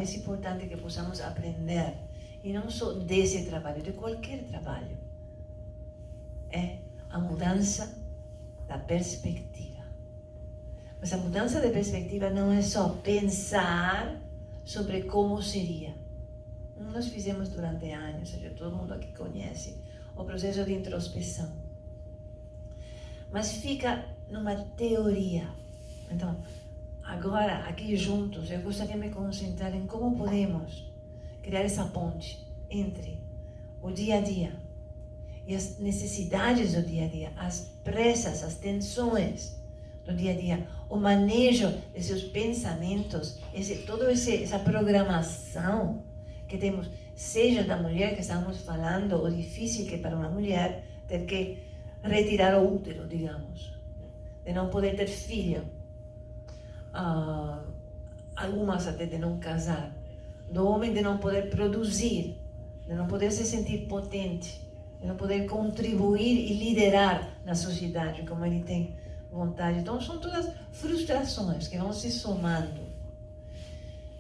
mais importante que possamos aprender, e não só desse trabalho, de qualquer trabalho, é a mudança da perspectiva. Mas a mudança de perspectiva não é só pensar sobre como seria. Nós fizemos durante anos, todo mundo aqui conhece o processo de introspecção. Mas fica numa teoria. Então, agora, aqui juntos, eu gostaria de me concentrar em como podemos criar essa ponte entre o dia a dia e as necessidades do dia a dia, as pressas, as tensões do dia a dia, o manejo de seus pensamentos, toda essa programação que temos, seja da mulher que estamos falando, o difícil que é para uma mulher ter que retirar o útero, digamos, de não poder ter filho, algumas até de não casar, do homem de não poder produzir, de não poder se sentir potente, de não poder contribuir e liderar na sociedade como ele tem vontade. Então são todas frustrações que vão se somando.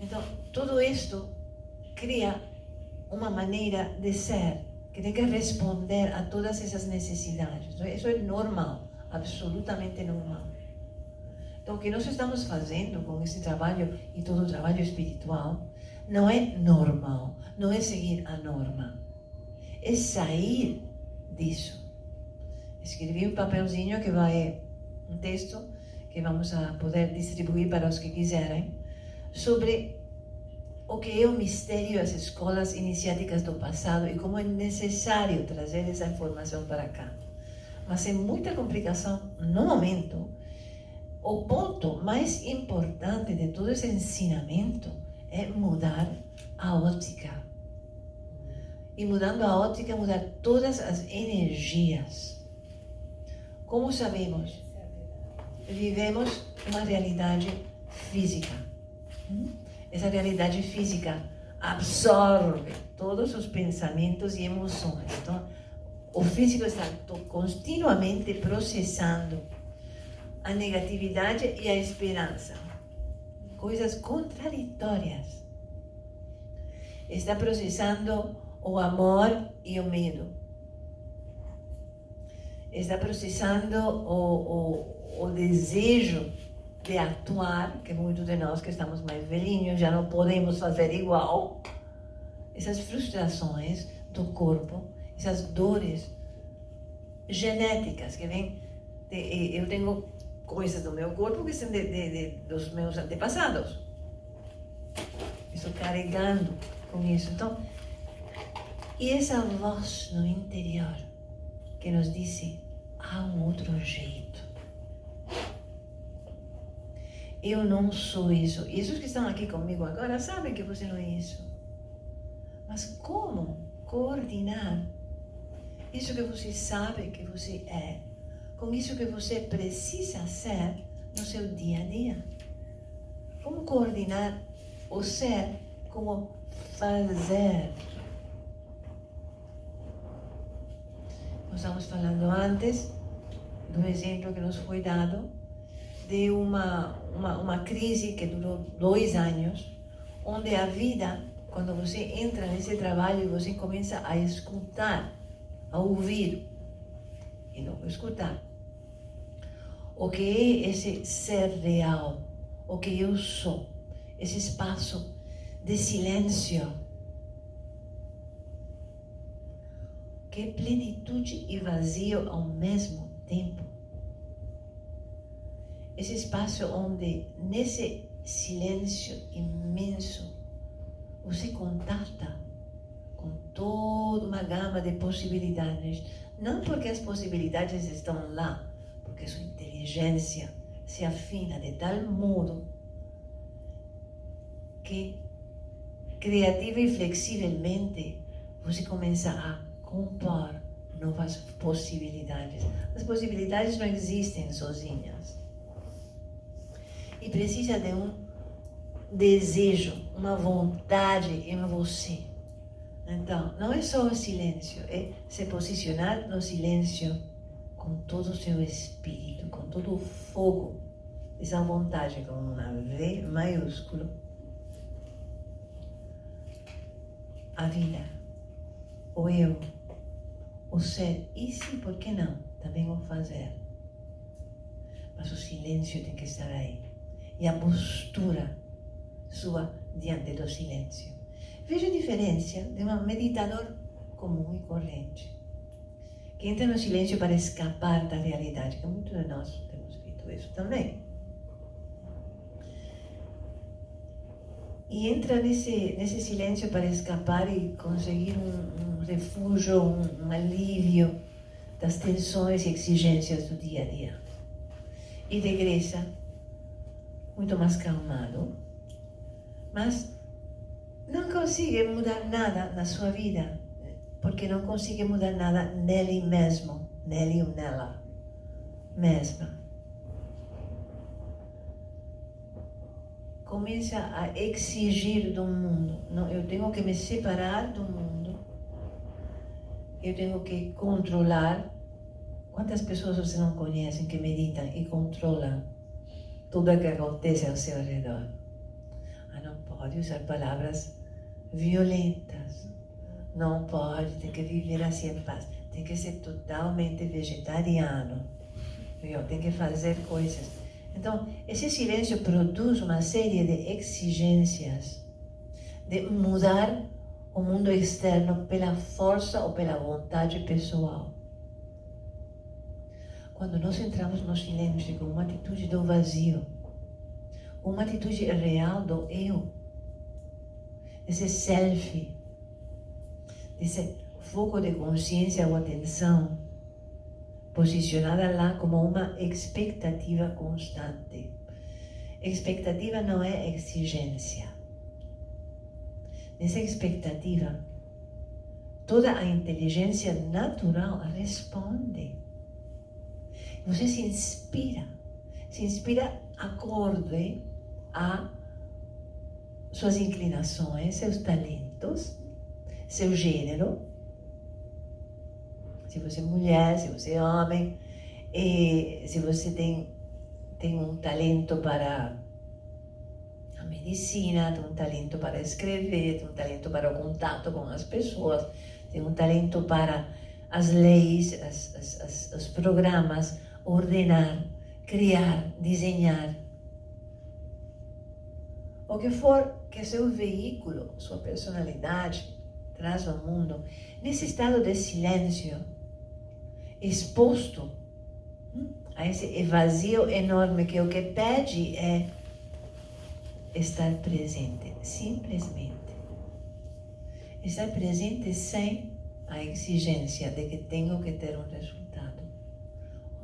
Então tudo isto cria uma maneira de ser que tem que responder a todas essas necessidades. Isso é normal, absolutamente normal. Então, o que nós estamos fazendo com esse trabalho e todo o trabalho espiritual não é normal, não é seguir a norma, é sair disso. Escrevi um papelzinho que vai, um texto que vamos a poder distribuir para os que quiserem, sobre o que é o mistério das escolas iniciáticas do passado e como é necessário trazer essa informação para cá. Mas é muita complicação no momento. O ponto mais importante de todo esse ensinamento é mudar a ótica. E mudando a ótica, mudar todas as energias. Como sabemos, vivemos uma realidade física. Essa realidade física absorve todos os pensamentos e emoções. Então, o físico está continuamente processando a negatividade e a esperança, coisas contraditórias. Está processando o amor e o medo. Está processando o desejo de atuar, que muitos de nós que estamos mais velhinhos já não podemos fazer igual. Essas frustrações do corpo, essas dores genéticas que vêm. Eu tenho coisas do meu corpo que são dos meus antepassados. Estou carregando com isso. Então, e essa voz no interior que nos diz: há um outro jeito. Eu não sou isso. E esses que estão aqui comigo agora sabem que você não é isso. Mas como coordenar isso que você sabe que você é com isso que você precisa ser no seu dia a dia? Como coordenar o ser com o fazer? Nós estamos falando antes do exemplo que nos foi dado de uma crise que durou 2 anos, onde a vida, quando você entra nesse trabalho e você começa a escutar, a ouvir, e não escutar, o que é esse ser real, o que eu sou, esse espaço de silêncio, que é plenitude e vazio ao mesmo tempo. Esse espaço onde, nesse silêncio imenso, você contata com toda uma gama de possibilidades. Não porque as possibilidades estão lá, porque sua inteligência se afina de tal modo que, criativa e flexivelmente, você começa a compor novas possibilidades. As possibilidades não existem sozinhas. E precisa de um desejo, uma vontade em você. Então, não é só o silêncio, é se posicionar no silêncio com todo o seu espírito, com todo o fogo, essa vontade com uma V maiúscula. a vida, o eu, o ser. E sim, por que não? Também o fazer. Mas o silêncio tem que estar aí. E a postura sua diante do silêncio. Veja a diferença de um meditador comum e corrente, que entra no silêncio para escapar da realidade, que muitos de nós temos feito isso também. E entra nesse silêncio para escapar e conseguir um refúgio, um alívio das tensões e exigências do dia a dia. E regressa muito mais calmado, mas não consegue mudar nada na sua vida, porque não consegue mudar nada nele mesmo, nele ou nela mesma. Começa a exigir do mundo. Não, eu tenho que me separar do mundo. Eu tenho que controlar. Quantas pessoas você não conhece que meditam e controlam tudo o que acontece ao seu redor? Não pode usar palavras violentas. Não pode, tem que viver assim em paz. Tem que ser totalmente vegetariano. Tem que fazer coisas. Então, esse silêncio produz uma série de exigências de mudar o mundo externo pela força ou pela vontade pessoal. Quando nós entramos no silêncio com uma atitude do vazio, uma atitude real do eu, esse self, esse foco de consciência ou atenção, posicionada lá como uma expectativa constante. Expectativa não é exigência. Nessa expectativa, toda a inteligência natural responde. Você se inspira acorde a suas inclinações, seus talentos, seu gênero. Se você é mulher, se você é homem, se você tem um talento para a medicina, tem um talento para escrever, tem um talento para o contato com as pessoas, tem um talento para as leis, os programas, ordenar, criar, desenhar. O que for que seu veículo, sua personalidade, traz ao mundo, nesse estado de silêncio, exposto a esse vazio enorme que o que pede é estar presente, simplesmente. Estar presente sem a exigência de que tenho que ter um resultado.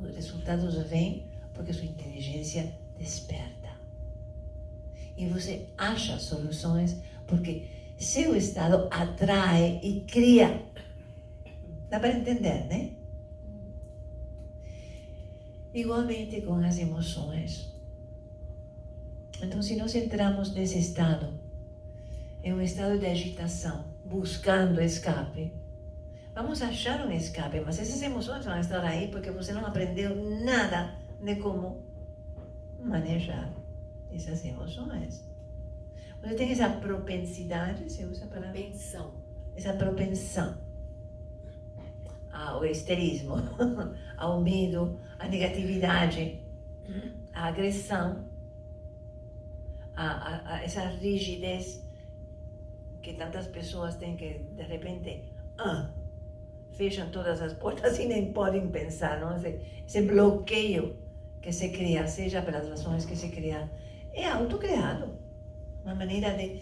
Os resultados vêm porque sua inteligência desperta. E você acha soluções porque seu estado atrai e cria. Dá para entender, né? Igualmente com as emoções. Então, se nós entramos nesse estado, é um estado de agitação, buscando escape, vamos achar um escape, mas essas emoções vão estar aí porque você não aprendeu nada de como manejar essas emoções. Você tem essa propensidade, você usa a palavra? Essa propensão ao histerismo, ao medo, à negatividade, à agressão, a essa rigidez que tantas pessoas têm que, de repente, fecham todas as portas e nem podem pensar, não? Esse bloqueio que se cria, seja pelas razões que se cria, é autocriado, uma maneira de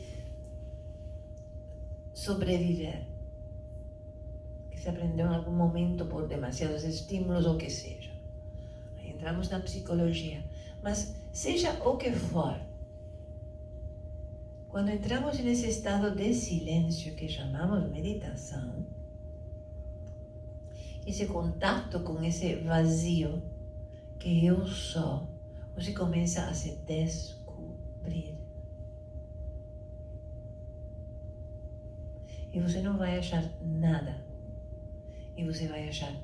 sobreviver, que se aprendeu em algum momento por demasiados estímulos ou que seja. Aí entramos na psicologia, mas seja o que for, quando entramos nesse estado de silêncio que chamamos meditação, esse contato com esse vazio que eu sou, você começa a se descobrir. E você não vai achar nada. E você vai achar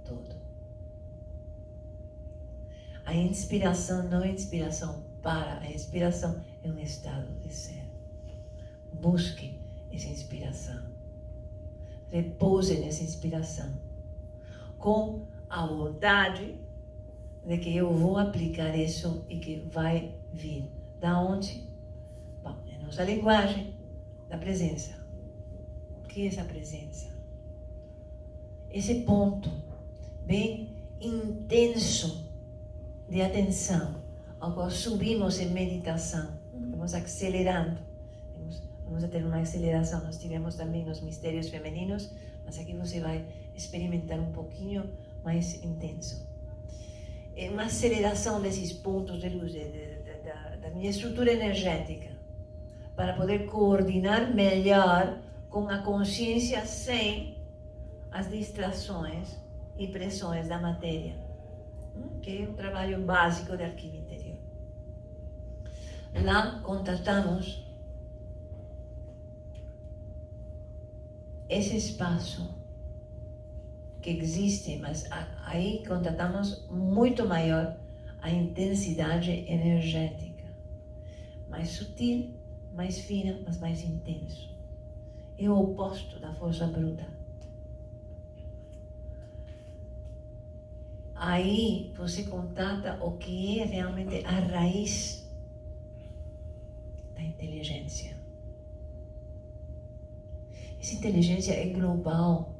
tudo. A inspiração não é inspiração para, a inspiração é um estado de ser. Busque essa inspiração. Repouse nessa inspiração. Com a vontade de que eu vou aplicar isso e que vai vir. Da onde? Bom, é nossa linguagem da presença. O que é essa presença? Esse ponto bem intenso de atenção, ao qual subimos em meditação. Vamos acelerando. Vamos a ter uma aceleração. Nós tivemos também nos mistérios femininos, mas aqui você vai experimentar um pouquinho mais intenso. É uma aceleração desses pontos de luz, da minha estrutura energética, para poder coordenar melhor com a consciência sem as distrações e pressões da matéria, que é um trabalho básico da alquimia interior. Lá contatamos esse espaço que existe, mas aí contatamos muito maior a intensidade energética, mais sutil, mais fina, mas mais intenso. É o oposto da força bruta. Aí você contata o que é realmente a raiz da inteligência. Essa inteligência é global.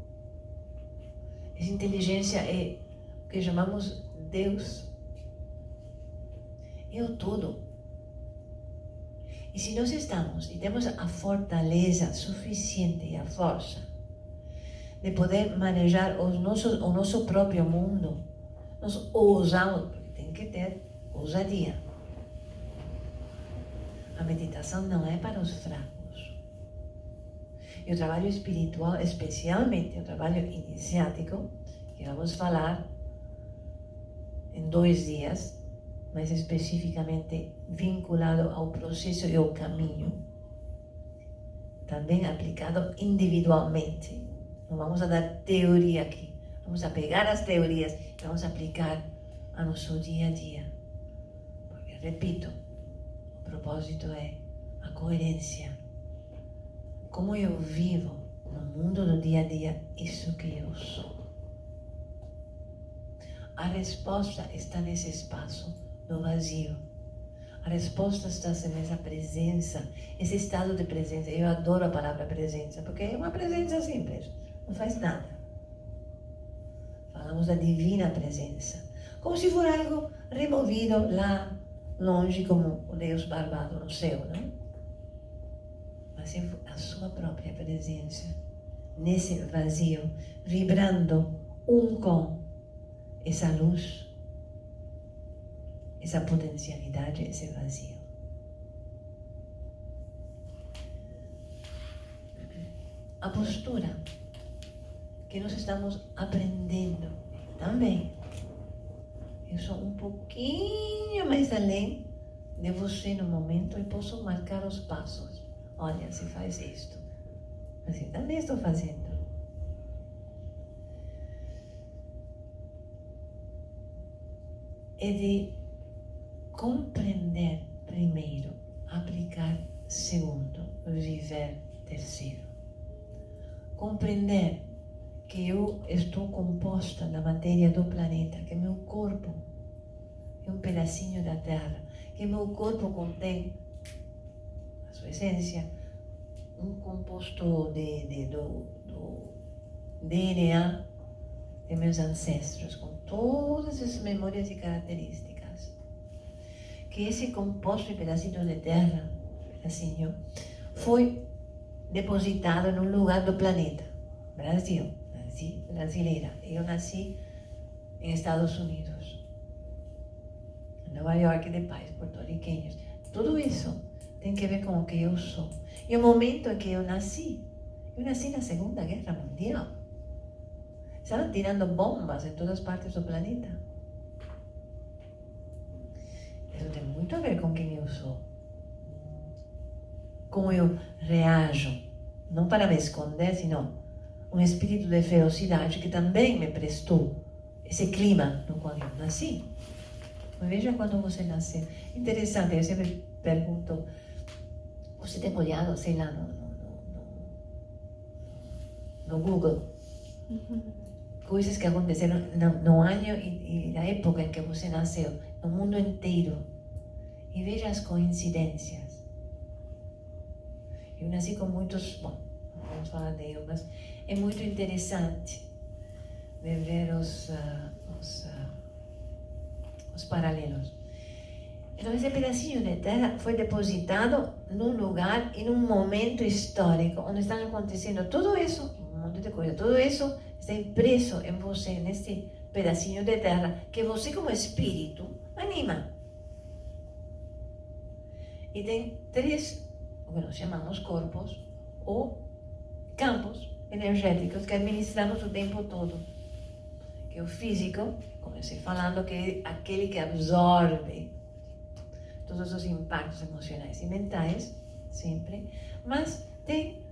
Essa inteligência é o que chamamos Deus. É o todo. E se nós estamos e temos a fortaleza suficiente e a força de poder manejar o nosso próprio mundo, nós ousamos, tem que ter ousadia. A meditação não é para os fracos. E o trabalho espiritual, especialmente o trabalho iniciático, que vamos falar em 2 dias, mas especificamente vinculado ao processo e ao caminho, também aplicado individualmente. Não vamos a dar teoria aqui. Vamos a pegar as teorias e vamos aplicar a nosso dia a dia. Porque, repito, o propósito é a coerência. Como eu vivo no mundo do dia a dia isso que eu sou. A resposta está nesse espaço do vazio. A resposta está nessa presença, esse estado de presença. Eu adoro a palavra presença, porque é uma presença simples, não faz nada. Falamos da divina presença, como se for algo removido lá longe, como o Deus barbado no céu, não? Mas é a sua própria presença, nesse vazio, vibrando com essa luz, essa potencialidade, esse vazio. A postura que nós estamos aprendendo também. Eu sou um pouquinho mais além de você no momento e posso marcar os passos. Olha, se faz isto. Assim, também estou fazendo. É de compreender primeiro, aplicar segundo, viver terceiro. Compreender que eu estou composta da matéria do planeta, que meu corpo é um pedacinho da Terra, que meu corpo contém, a sua essência, um composto do DNA de meus ancestros, com todas as memórias e características. Que esse composto de pedacinho de terra, pedacinho, foi depositado num lugar do planeta, Brasil, brasileira. Eu nasci em Estados Unidos, em Nova York de pais porto-riquenhos. Tudo isso tem que ver com o que eu sou. E o momento em que eu nasci na Segunda Guerra Mundial. Estavam tirando bombas em todas as partes do planeta. Isso tem muito a ver com quem eu sou. Como eu reajo. Não para me esconder, senão um espírito de ferocidade que também me prestou esse clima no qual eu nasci. Veja quando você nasceu. Interessante, eu sempre pergunto, você tem olhado, sei lá, no Google. Coisas que aconteceram no ano e na época em que você nasceu, no mundo inteiro. E veja as coincidências. Eu nasci com muitos, bom, não vamos falar deles, mas é muito interessante ver os paralelos. Então, esse pedacinho de terra foi depositado num lugar e num momento histórico onde estão acontecendo tudo isso, um monte de coisa, tudo isso está impresso em você, neste pedacinho de terra, que você, como espírito, anima. E tem 3, o que nós chamamos corpos, ou campos energéticos que administramos o tempo todo. Que é o físico, comecei falando, que é aquele que absorve todos os impactos emocionais e mentais, sempre, mas tem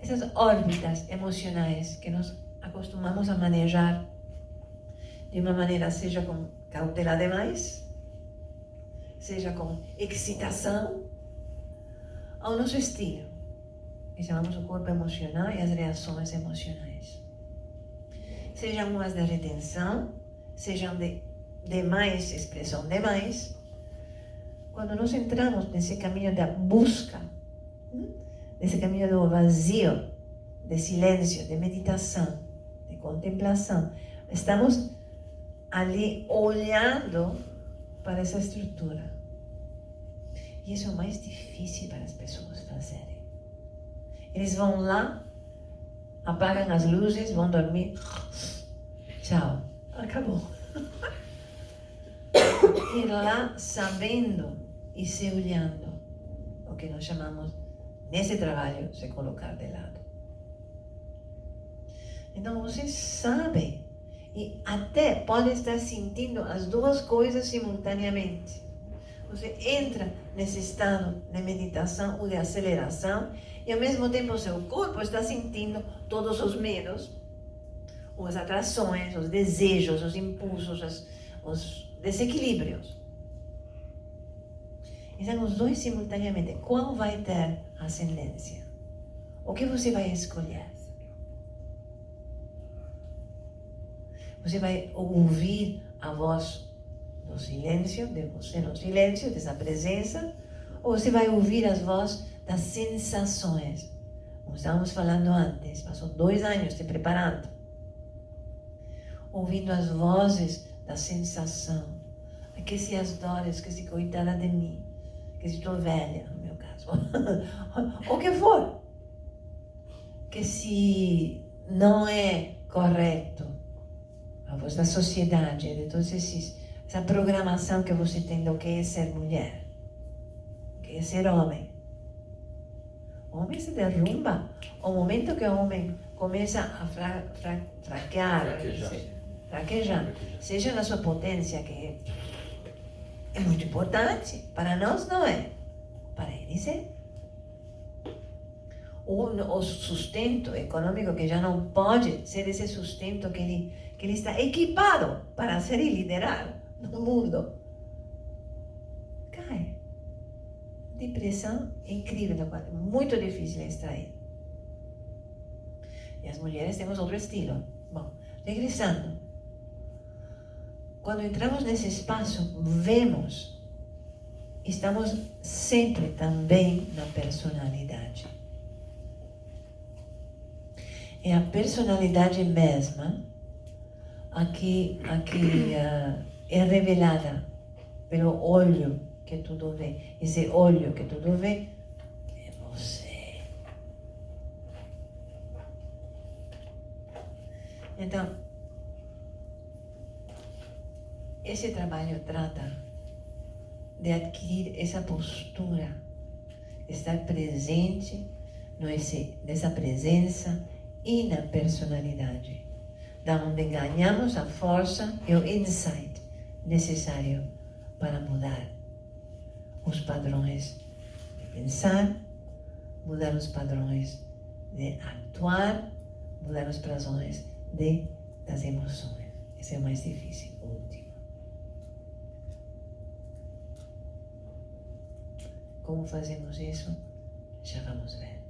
essas órbitas emocionais que nós acostumamos a manejar de uma maneira, seja com cautela demais, seja com excitação, ao nosso estilo, que chamamos o corpo emocional e as reações emocionais. Sejam umas de retenção, sejam de demais, expressão demais. Quando nós entramos nesse caminho da busca, nesse caminho do vazio, de silêncio, de meditação, de contemplação, estamos ali olhando para essa estrutura. E isso é o mais difícil para as pessoas fazerem. Eles vão lá, apagam as luzes, vão dormir. Tchau, acabou. Ir lá sabendo e se olhando, o que nós chamamos, nesse trabalho, se colocar de lado. Então você sabe, e até pode estar sentindo as duas coisas simultaneamente. Você entra nesse estado de meditação ou de aceleração, e ao mesmo tempo o seu corpo está sentindo todos os medos, as atrações, os desejos, os impulsos, os desequilíbrios. Então, os dois simultaneamente. Qual vai ter ascendência? O que você vai escolher? Você vai ouvir a voz do silêncio, de você no silêncio, dessa presença, ou você vai ouvir as vozes das sensações? Como estávamos falando antes, passou 2 anos te preparando. Ouvindo as vozes da sensação. Que se as dores, que se coitada de mim, que se estou velha, no meu caso, o que for, que se não é correto, a voz da sociedade, de todos essa programação que você tem do que é ser mulher, o que é ser homem. O homem se derrumba ao momento que o homem começa a fraquejar, seja na sua potência, que é muito importante. Para nós não é, para eles é. O sustento econômico, que já não pode ser esse sustento que ele está equipado para ser e liderar no mundo, cai. Depressão é incrível, muito difícil de extrair. E as mulheres temos outro estilo. Bom, regressando. Quando entramos nesse espaço, vemos, estamos sempre também na personalidade. É a personalidade mesma a que é revelada pelo olho que tudo vê. Esse olho que tudo vê é você. Então, esse trabalho trata de adquirir essa postura, estar presente nessa presença e na personalidade, da onde ganhamos a força e o insight necessário para mudar os padrões de pensar, mudar os padrões de actuar, mudar os padrões das emoções. Esse é o mais difícil, o último. Como fazemos isso? Já vamos ver.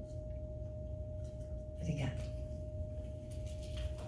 Obrigada.